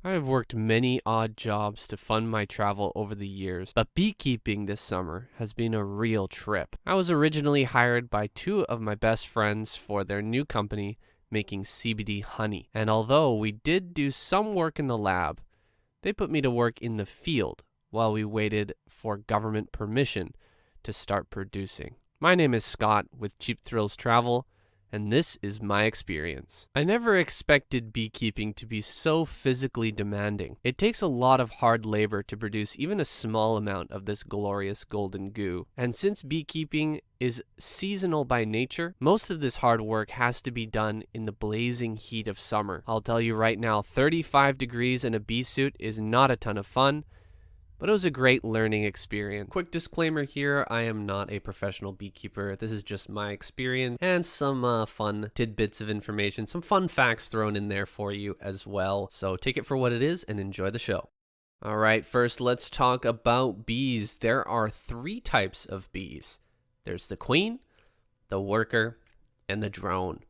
I have worked many odd jobs to fund my travel over the years, but beekeeping this summer has been a real trip. I was originally hired by two of my best friends for their new company making CBD honey, and although we did do some work in the lab, they put me to work in the field while we waited for government permission to start producing. My name is Scott with Cheap Thrills Travel, and this is my experience. I never expected beekeeping to be so physically demanding. It takes a lot of hard labor to produce even a small amount of this glorious golden goo. And since beekeeping is seasonal by nature, most of this hard work has to be done in the blazing heat of summer. I'll tell you right now, 35 degrees in a bee suit is not a ton of fun, but it was a great learning experience. Quick disclaimer here, I am not a professional beekeeper. This is just my experience and some fun tidbits of information, some fun facts thrown in there for you as well. So take it for what it is and enjoy the show. All right, first let's talk about bees. There are three types of bees. There's the queen, the worker, and the drone.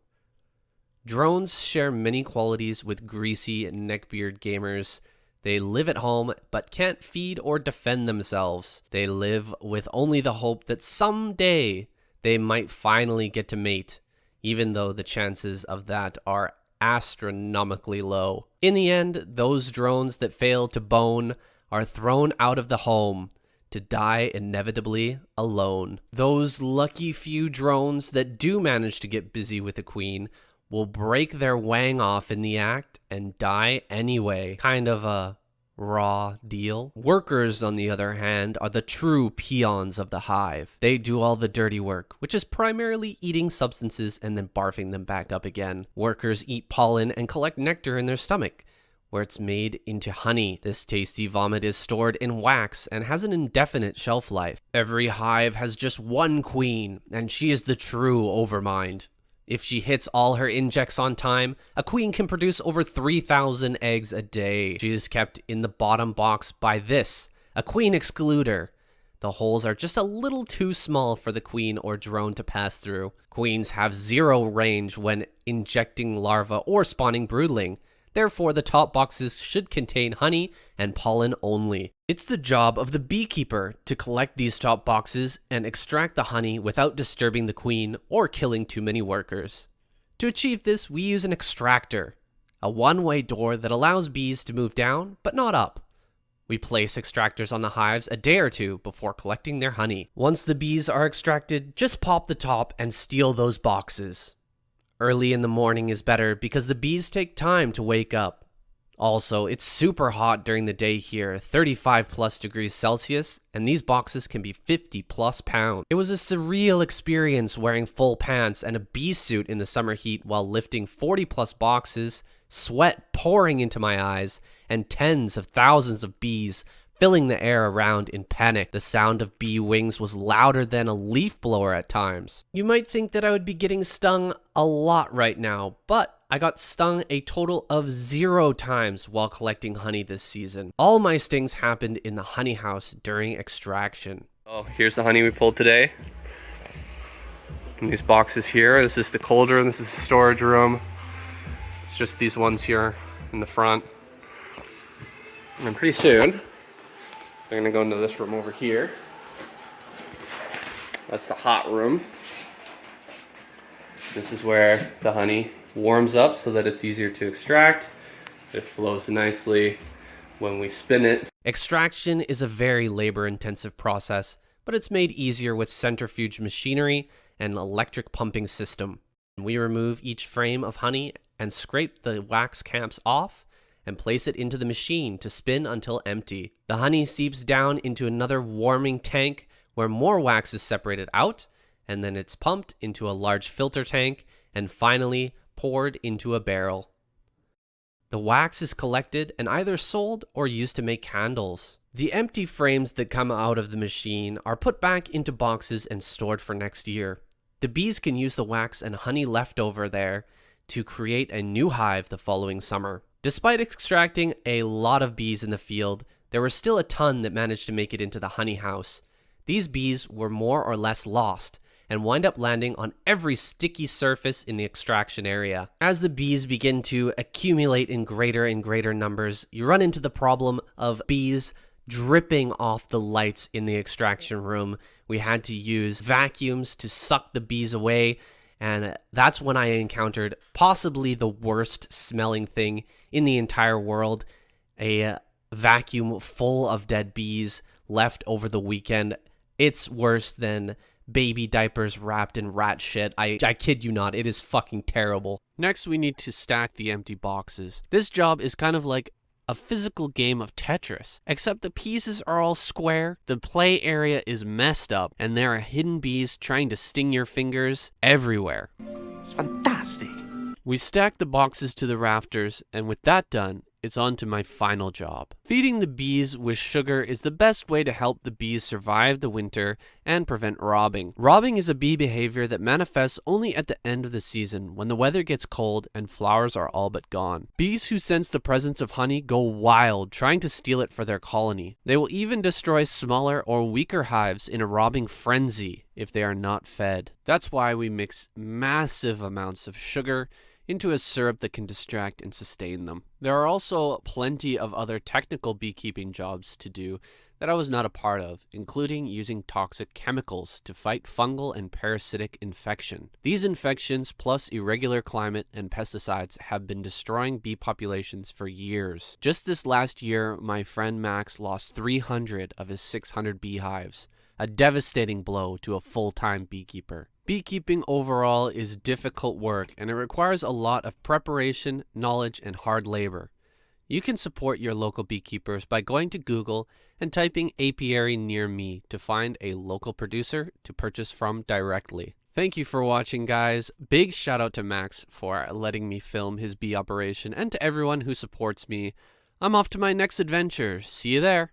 Drones share many qualities with greasy neckbeard gamers. They live at home, but can't feed or defend themselves. They live with only the hope that someday they might finally get to mate, even though the chances of that are astronomically low. In the end, those drones that fail to bone are thrown out of the home to die inevitably alone. Those lucky few drones that do manage to get busy with a queen will break their wang off in the act and die anyway. Kind of a raw deal. Workers, on the other hand, are the true peons of the hive. They do all the dirty work, which is primarily eating substances and then barfing them back up again. Workers eat pollen and collect nectar in their stomach, where it's made into honey. This tasty vomit is stored in wax and has an indefinite shelf life. Every hive has just one queen, and she is the true overmind. If she hits all her injects on time, a queen can produce over 3,000 eggs a day. She is kept in the bottom box by this, a queen excluder. The holes are just a little too small for the queen or drone to pass through. Queens have zero range when injecting larvae or spawning broodling. Therefore, the top boxes should contain honey and pollen only. It's the job of the beekeeper to collect these top boxes and extract the honey without disturbing the queen or killing too many workers. To achieve this, we use an extractor, a one-way door that allows bees to move down but not up. We place extractors on the hives a day or two before collecting their honey. Once the bees are extracted, just pop the top and steal those boxes. Early in the morning is better because the bees take time to wake up. Also, it's super hot during the day here, 35 plus degrees Celsius, and these boxes can be 50 plus pounds. It was a surreal experience wearing full pants and a bee suit in the summer heat while lifting 40 plus boxes, sweat pouring into my eyes, and tens of thousands of bees filling the air around in panic. The sound of bee wings was louder than a leaf blower at times. You might think that I would be getting stung a lot right now, but I got stung a total of 0 times while collecting honey this season. All my stings happened in the honey house during extraction. Oh, here's the honey we pulled today. In these boxes here, this is the cold room, this is the storage room. It's just these ones here in the front. And then pretty soon, they're gonna go into this room over here. That's the hot room. This is where the honey warms up so that it's easier to extract. It flows nicely when we spin it. Extraction is a very labor-intensive process, but it's made easier with centrifuge machinery and electric pumping system. We remove each frame of honey and scrape the wax caps off and place it into the machine to spin until empty. The honey seeps down into another warming tank where more wax is separated out, and then it's pumped into a large filter tank and finally poured into a barrel. The wax is collected and either sold or used to make candles. The empty frames that come out of the machine are put back into boxes and stored for next year. The bees can use the wax and honey left over there to create a new hive the following summer. Despite extracting a lot of bees in the field, there were still a ton that managed to make it into the honey house. These bees were more or less lost, and wind up landing on every sticky surface in the extraction area. As the bees begin to accumulate in greater and greater numbers, you run into the problem of bees dripping off the lights in the extraction room. We had to use vacuums to suck the bees away, and that's when I encountered possibly the worst smelling thing in the entire world, a vacuum full of dead bees left over the weekend. It's worse than baby diapers wrapped in rat shit. I kid you not, it is fucking terrible. Next, we need to stack the empty boxes. This job is kind of like a physical game of Tetris, except the pieces are all square, the play area is messed up, and there are hidden bees trying to sting your fingers everywhere. It's fantastic. We stack the boxes to the rafters, and with that done, it's on to my final job. Feeding the bees with sugar is the best way to help the bees survive the winter and prevent robbing. Robbing is a bee behavior that manifests only at the end of the season when the weather gets cold and flowers are all but gone. Bees who sense the presence of honey go wild trying to steal it for their colony. They will even destroy smaller or weaker hives in a robbing frenzy if they are not fed. That's why we mix massive amounts of sugar into a syrup that can distract and sustain them. There are also plenty of other technical beekeeping jobs to do that I was not a part of, including using toxic chemicals to fight fungal and parasitic infection. These infections, plus irregular climate and pesticides, have been destroying bee populations for years. Just this last year, my friend Max lost 300 of his 600 beehives, a devastating blow to a full-time beekeeper. Beekeeping overall is difficult work, and it requires a lot of preparation, knowledge, and hard labor. You can support your local beekeepers by going to Google and typing apiary near me to find a local producer to purchase from directly. Thank you for watching, guys. Big shout out to Max for letting me film his bee operation, and to everyone who supports me. I'm off to my next adventure. See you there.